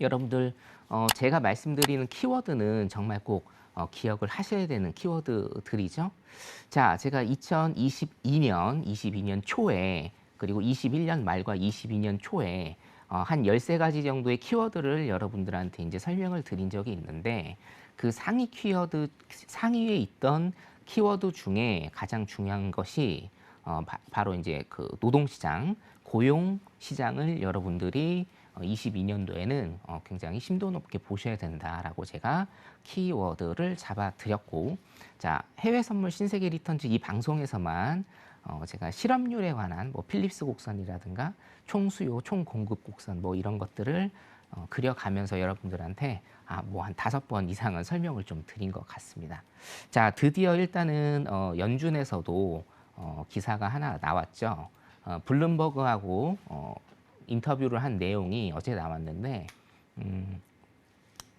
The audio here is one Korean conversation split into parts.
여러분들 제가 말씀드리는 키워드는 정말 꼭 기억을 하셔야 되는 키워드들이죠. 자, 제가 22년 초에 그리고 21년 말과 22년 초에 한 13가지 정도의 키워드를 여러분들한테 이제 설명을 드린 적이 있는데 그 상위에 있던 키워드 중에 가장 중요한 것이 바로 이제 그 노동시장, 고용 시장을 여러분들이 22년도에는 굉장히 심도 높게 보셔야 된다라고 제가 키워드를 잡아 드렸고, 자, 해외 선물 신세계 리턴즈 이 방송에서만 제가 실업률에 관한 뭐 필립스 곡선이라든가 총수요, 총공급 곡선 뭐 이런 것들을 그려가면서 여러분들한테 뭐 한 5번 이상은 설명을 좀 드린 것 같습니다. 자, 드디어 일단은 연준에서도 기사가 하나 나왔죠. 블룸버그하고 인터뷰를 한 내용이 어제 나왔는데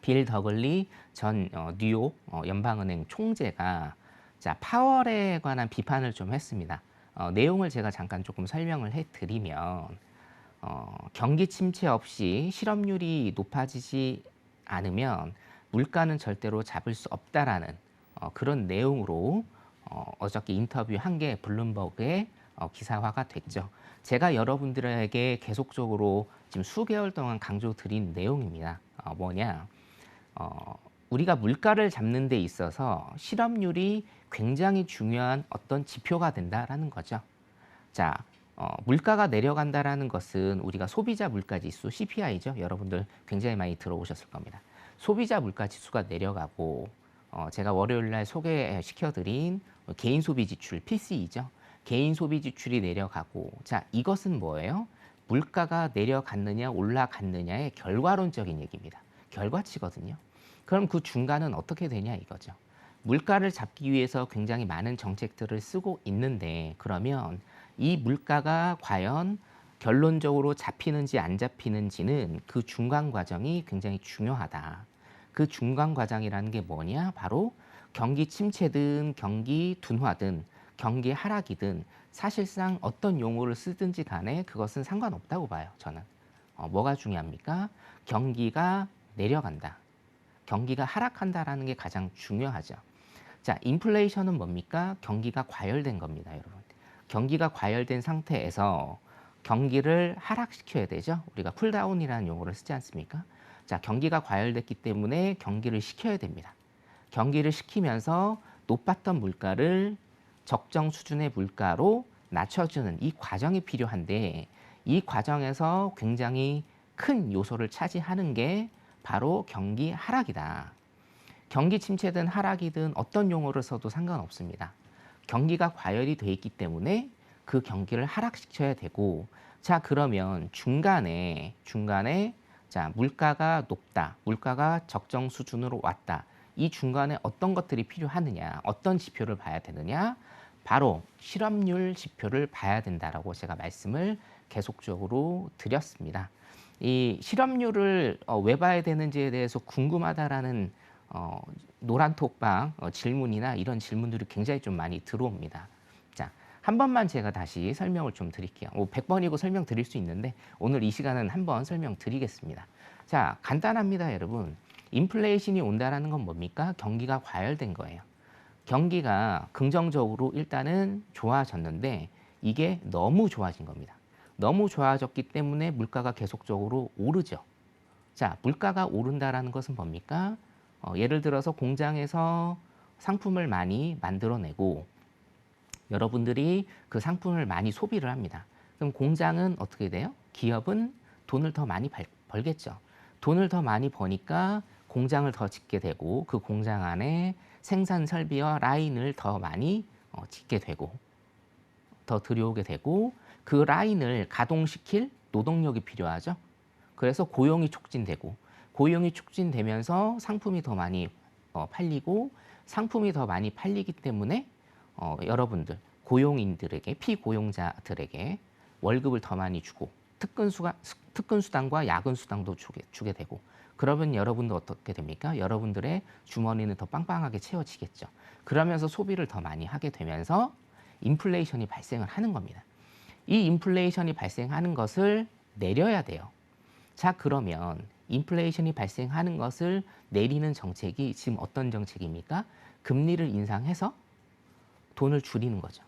빌 더글리 전 뉴욕 연방은행 총재가 자, 파월에 관한 비판을 좀 했습니다. 내용을 제가 잠깐 조금 설명을 해드리면 경기 침체 없이 실업률이 높아지지 않으면 물가는 절대로 잡을 수 없다라는 그런 내용으로 어저께 인터뷰한 게 블룸버그의 기사화가 됐죠. 제가 여러분들에게 계속적으로 지금 수개월 동안 강조드린 내용입니다. 뭐냐? 우리가 물가를 잡는 데 있어서 실업률이 굉장히 중요한 어떤 지표가 된다라는 거죠. 자, 물가가 내려간다라는 것은 우리가 소비자 물가지수 CPI죠. 여러분들 굉장히 많이 들어오셨을 겁니다. 소비자 물가지수가 내려가고 제가 월요일 날 소개시켜드린 개인 소비 지출 PCE죠. 개인 소비 지출이 내려가고 자, 이것은 뭐예요? 물가가 내려갔느냐 올라갔느냐의 결과론적인 얘기입니다. 결과치거든요. 그럼 그 중간은 어떻게 되냐 이거죠. 물가를 잡기 위해서 굉장히 많은 정책들을 쓰고 있는데 그러면 이 물가가 과연 결론적으로 잡히는지 안 잡히는지는 그 중간 과정이 굉장히 중요하다. 그 중간 과정이라는 게 뭐냐? 바로 경기 침체든 경기 둔화든 경기 하락이든 사실상 어떤 용어를 쓰든지 간에 그것은 상관없다고 봐요. 저는. 뭐가 중요합니까? 경기가 내려간다. 경기가 하락한다라는 게 가장 중요하죠. 자, 인플레이션은 뭡니까? 경기가 과열된 겁니다, 여러분. 경기가 과열된 상태에서 경기를 하락시켜야 되죠. 우리가 쿨다운이라는 용어를 쓰지 않습니까? 자, 경기가 과열됐기 때문에 경기를 시켜야 됩니다. 경기를 시키면서 높았던 물가를 적정 수준의 물가로 낮춰주는 이 과정이 필요한데 이 과정에서 굉장히 큰 요소를 차지하는 게 바로 경기 하락이다. 경기 침체든 하락이든 어떤 용어를 써도 상관없습니다. 경기가 과열이 돼 있기 때문에 그 경기를 하락시켜야 되고 자, 그러면 중간에 자, 물가가 높다. 물가가 적정 수준으로 왔다. 이 중간에 어떤 것들이 필요하느냐? 어떤 지표를 봐야 되느냐? 바로 실업률 지표를 봐야 된다라고 제가 말씀을 계속적으로 드렸습니다. 이 실업률을 왜 봐야 되는지에 대해서 궁금하다라는 노란톡방 질문이나 이런 질문들이 굉장히 좀 많이 들어옵니다. 자, 한 번만 제가 다시 설명을 좀 드릴게요. 100번이고 설명 드릴 수 있는데 오늘 이 시간은 한 번 설명 드리겠습니다. 자, 간단합니다, 여러분. 인플레이션이 온다라는 건 뭡니까? 경기가 과열된 거예요. 경기가 긍정적으로 일단은 좋아졌는데 이게 너무 좋아진 겁니다. 너무 좋아졌기 때문에 물가가 계속적으로 오르죠. 자, 물가가 오른다라는 것은 뭡니까? 예를 들어서 공장에서 상품을 많이 만들어내고 여러분들이 그 상품을 많이 소비를 합니다. 그럼 공장은 어떻게 돼요? 기업은 돈을 더 많이 벌겠죠. 돈을 더 많이 버니까 공장을 더 짓게 되고 그 공장 안에 생산 설비와 라인을 더 많이 짓게 되고 더 들여오게 되고 그 라인을 가동시킬 노동력이 필요하죠. 그래서 고용이 촉진되고 고용이 촉진되면서 상품이 더 많이 팔리고 상품이 더 많이 팔리기 때문에 여러분들 고용인들에게 피고용자들에게 월급을 더 많이 주고 특근수당과 야근수당도 주게 되고 그러면 여러분도 어떻게 됩니까? 여러분들의 주머니는 더 빵빵하게 채워지겠죠. 그러면서 소비를 더 많이 하게 되면서 인플레이션이 발생을 하는 겁니다. 이 인플레이션이 발생하는 것을 내려야 돼요. 자, 그러면 인플레이션이 발생하는 것을 내리는 정책이 지금 어떤 정책입니까? 금리를 인상해서 돈을 줄이는 거죠.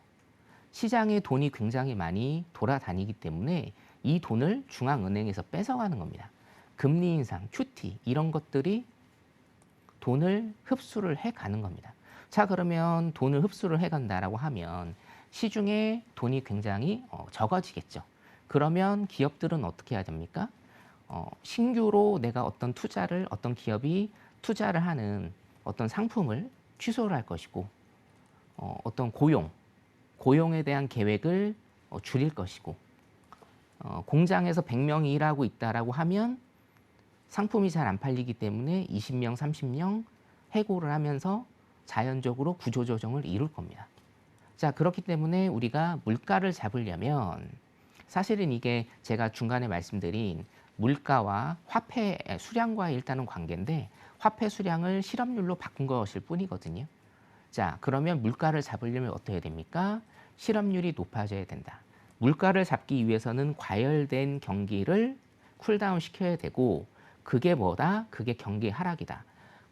시장에 돈이 굉장히 많이 돌아다니기 때문에 이 돈을 중앙은행에서 뺏어가는 겁니다. 금리 인상, QT 이런 것들이 돈을 흡수를 해가는 겁니다. 자, 그러면 돈을 흡수를 해간다라고 하면 시중에 돈이 굉장히 적어지겠죠. 그러면 기업들은 어떻게 해야 됩니까? 신규로 내가 어떤 기업이 투자를 하는 어떤 상품을 취소를 할 것이고, 어떤 고용에 대한 계획을 줄일 것이고, 공장에서 100명이 일하고 있다라고 하면 상품이 잘 안 팔리기 때문에 20명, 30명 해고를 하면서 자연적으로 구조조정을 이룰 겁니다. 자, 그렇기 때문에 우리가 물가를 잡으려면 사실은 이게 제가 중간에 말씀드린 물가와 화폐 수량과의 일단은 관계인데 화폐 수량을 실업률로 바꾼 것일 뿐이거든요. 자, 그러면 물가를 잡으려면 어떻게 해야 됩니까? 실업률이 높아져야 된다. 물가를 잡기 위해서는 과열된 경기를 쿨다운 시켜야 되고 그게 뭐다? 그게 경기 하락이다.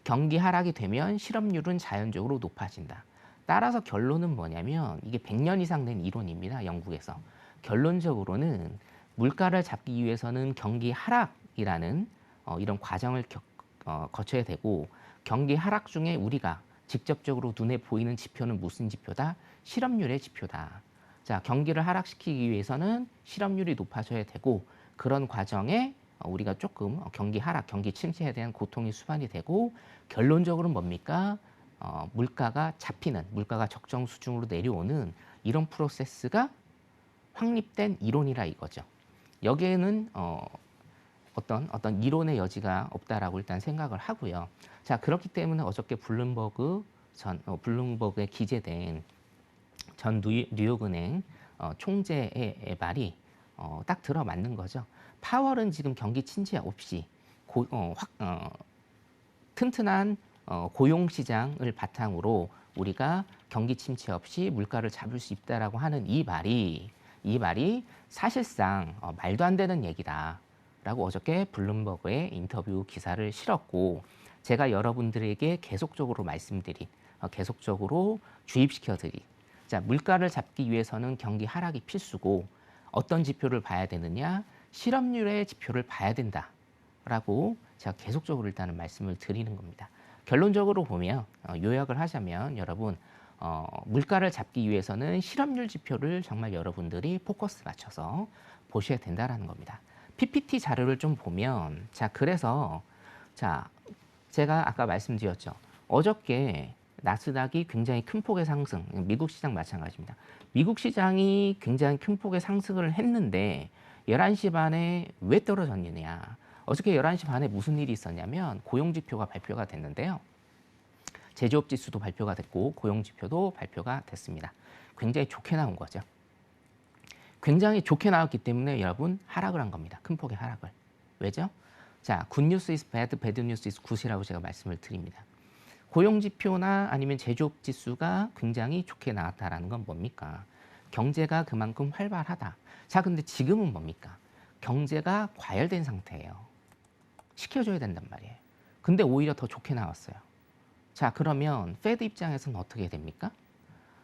경기 하락이 되면 실업률은 자연적으로 높아진다. 따라서 결론은 뭐냐면 이게 100년 이상 된 이론입니다. 영국에서. 결론적으로는 물가를 잡기 위해서는 경기 하락이라는 이런 과정을 거쳐야 되고 경기 하락 중에 우리가 직접적으로 눈에 보이는 지표는 무슨 지표다? 실업률의 지표다. 자, 경기를 하락시키기 위해서는 실업률이 높아져야 되고 그런 과정에 우리가 조금 경기 하락, 경기 침체에 대한 고통이 수반이 되고 결론적으로는 뭡니까? 물가가 잡히는, 물가가 적정 수준으로 내려오는 이런 프로세스가 확립된 이론이라 이거죠. 여기에는 어떤 이론의 여지가 없다라고 일단 생각을 하고요. 자, 그렇기 때문에 어저께 블룸버그에 기재된 전 뉴욕은행 총재의 말이 딱 들어맞는 거죠. 파월은 지금 경기 침체 없이 튼튼한 고용 시장을 바탕으로 우리가 경기 침체 없이 물가를 잡을 수 있다라고 하는 이 말이 사실상 말도 안 되는 얘기다라고 어저께 블룸버그의 인터뷰 기사를 실었고 제가 여러분들에게 계속적으로 계속적으로 주입시켜드린 자, 물가를 잡기 위해서는 경기 하락이 필수고 어떤 지표를 봐야 되느냐? 실업률의 지표를 봐야 된다라고 제가 계속적으로 일단은 말씀을 드리는 겁니다. 결론적으로 보면 요약을 하자면 여러분 물가를 잡기 위해서는 실업률 지표를 정말 여러분들이 포커스 맞춰서 보셔야 된다라는 겁니다. PPT 자료를 좀 보면 그래서 제가 아까 말씀드렸죠. 어저께 나스닥이 굉장히 큰 폭의 상승, 미국 시장 마찬가지입니다. 미국 시장이 굉장히 큰 폭의 상승을 했는데 11시 반에 왜 떨어졌느냐. 어저께 11시 반에 무슨 일이 있었냐면 고용지표가 발표가 됐는데요. 제조업 지수도 발표가 됐고 고용지표도 발표가 됐습니다. 굉장히 좋게 나온 거죠. 굉장히 좋게 나왔기 때문에 여러분 하락을 한 겁니다. 큰 폭의 하락을. 왜죠? 자, good news is bad, bad news is good이라고 제가 말씀을 드립니다. 고용지표나 아니면 제조업 지수가 굉장히 좋게 나왔다라는 건 뭡니까? 경제가 그만큼 활발하다. 자, 근데 지금은 뭡니까? 경제가 과열된 상태예요. 시켜줘야 된단 말이에요. 근데 오히려 더 좋게 나왔어요. 자, 그러면 페드 입장에서는 어떻게 됩니까?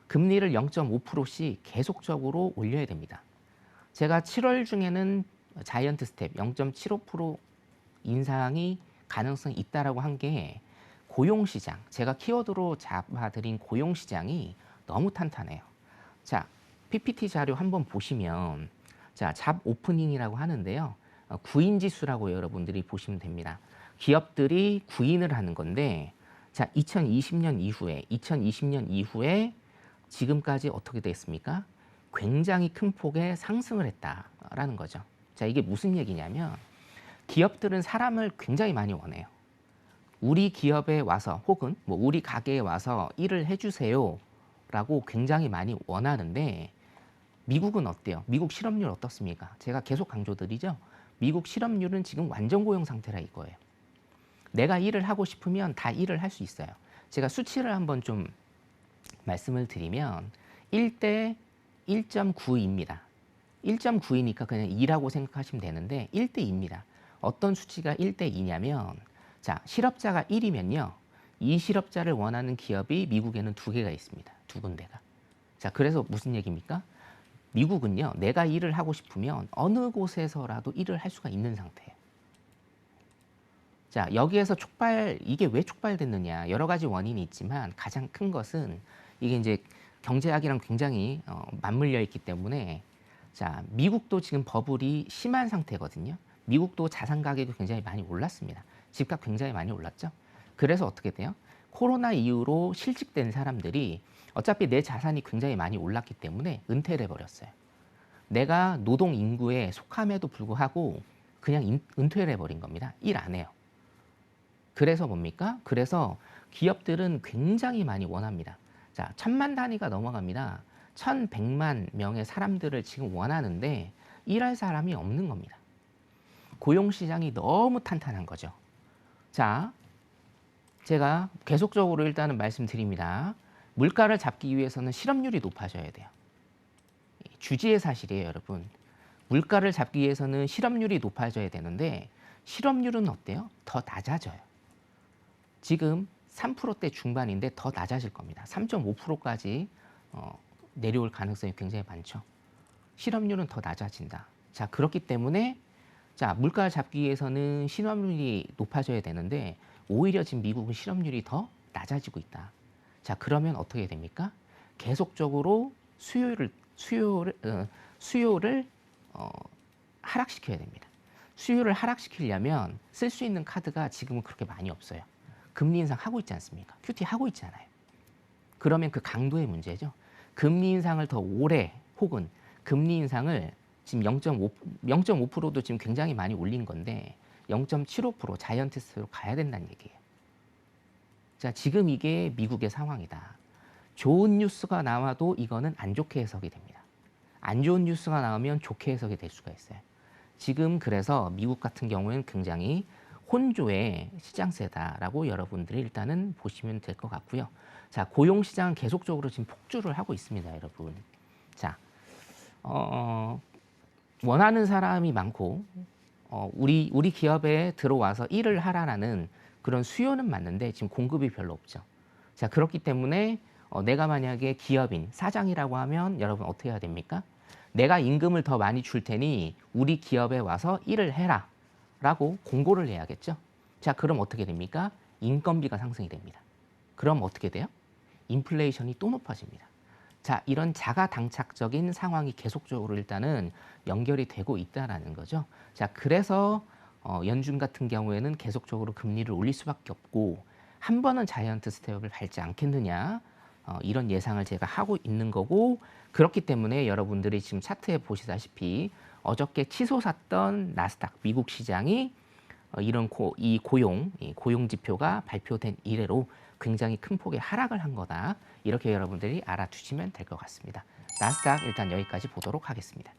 금리를 0.5%씩 계속적으로 올려야 됩니다. 제가 7월 중에는 자이언트 스텝 0.75% 인상이 가능성이 있다라고 한 게 고용시장, 제가 키워드로 잡아드린 고용시장이 너무 탄탄해요. 자, PPT 자료 한번 보시면 잡 오프닝이라고 하는데요. 구인 지수라고 여러분들이 보시면 됩니다. 기업들이 구인을 하는 건데 2020년 이후에 지금까지 어떻게 됐습니까? 굉장히 큰 폭의 상승을 했다라는 거죠. 자, 이게 무슨 얘기냐면 기업들은 사람을 굉장히 많이 원해요. 우리 기업에 와서 혹은 우리 가게에 와서 일을 해주세요 라고 굉장히 많이 원하는데 미국은 어때요? 미국 실업률 어떻습니까? 제가 계속 강조드리죠. 미국 실업률은 지금 완전 고용 상태라 이거예요. 내가 일을 하고 싶으면 다 일을 할 수 있어요. 제가 수치를 한번 좀 말씀을 드리면 1대 1.9입니다. 1.9이니까 그냥 2라고 생각하시면 되는데 1대 2입니다. 어떤 수치가 1대 2냐면 자, 실업자가 1이면요. 이 실업자를 원하는 기업이 미국에는 두 개가 있습니다. 두 군데가. 자, 그래서 무슨 얘기입니까? 미국은요. 내가 일을 하고 싶으면 어느 곳에서라도 일을 할 수가 있는 상태예요. 자, 여기에서 이게 왜 촉발됐느냐. 여러 가지 원인이 있지만 가장 큰 것은 이게 이제 경제학이랑 굉장히 맞물려 있기 때문에 자, 미국도 지금 버블이 심한 상태거든요. 미국도 자산 가격이 굉장히 많이 올랐습니다. 집값 굉장히 많이 올랐죠. 그래서 어떻게 돼요? 코로나 이후로 실직된 사람들이 어차피 내 자산이 굉장히 많이 올랐기 때문에 은퇴를 해버렸어요. 내가 노동 인구에 속함에도 불구하고 그냥 은퇴를 해버린 겁니다. 일 안 해요. 그래서 뭡니까? 그래서 기업들은 굉장히 많이 원합니다. 자, 1000만 단위가 넘어갑니다. 1100만 명의 사람들을 지금 원하는데 일할 사람이 없는 겁니다. 고용시장이 너무 탄탄한 거죠. 자, 제가 계속적으로 일단은 말씀드립니다. 물가를 잡기 위해서는 실업률이 높아져야 돼요. 주지의 사실이에요, 여러분. 물가를 잡기 위해서는 실업률이 높아져야 되는데 실업률은 어때요? 더 낮아져요. 지금 3%대 중반인데 더 낮아질 겁니다. 3.5%까지 내려올 가능성이 굉장히 많죠. 실업률은 더 낮아진다. 자, 그렇기 때문에 자, 물가를 잡기 위해서는 실업률이 높아져야 되는데 오히려 지금 미국은 실업률이 더 낮아지고 있다. 자, 그러면 어떻게 됩니까? 계속적으로 수요를 하락시켜야 됩니다. 수요를 하락시키려면 쓸 수 있는 카드가 지금은 그렇게 많이 없어요. 금리 인상 하고 있지 않습니까? QT 하고 있잖아요. 그러면 그 강도의 문제죠. 금리 인상을 더 오래 혹은 금리 인상을 지금 0.5%도 지금 굉장히 많이 올린 건데 0.75% 자이언티스트로 가야 된다는 얘기예요. 자, 지금 이게 미국의 상황이다. 좋은 뉴스가 나와도 이거는 안 좋게 해석이 됩니다. 안 좋은 뉴스가 나오면 좋게 해석이 될 수가 있어요. 지금 그래서 미국 같은 경우에는 굉장히 혼조의 시장세다라고 여러분들이 일단은 보시면 될 것 같고요. 자, 고용시장은 계속적으로 지금 폭주를 하고 있습니다, 여러분. 자, 원하는 사람이 많고 우리 기업에 들어와서 일을 하라는 그런 수요는 맞는데 지금 공급이 별로 없죠. 자, 그렇기 때문에 내가 만약에 기업인, 사장이라고 하면 여러분 어떻게 해야 됩니까? 내가 임금을 더 많이 줄 테니 우리 기업에 와서 일을 해라 라고 공고를 해야겠죠. 자, 그럼 어떻게 됩니까? 인건비가 상승이 됩니다. 그럼 어떻게 돼요? 인플레이션이 또 높아집니다. 자, 이런 자가당착적인 상황이 계속적으로 일단은 연결이 되고 있다는 거죠. 자, 그래서 연준 같은 경우에는 계속적으로 금리를 올릴 수밖에 없고 한 번은 자이언트 스텝을 밟지 않겠느냐 이런 예상을 제가 하고 있는 거고 그렇기 때문에 여러분들이 지금 차트에 보시다시피 어저께 치솟았던 나스닥 미국 시장이 이런 고용 지표가 발표된 이래로 굉장히 큰 폭의 하락을 한 거다. 이렇게 여러분들이 알아두시면 될 것 같습니다. 나스닥 일단 여기까지 보도록 하겠습니다.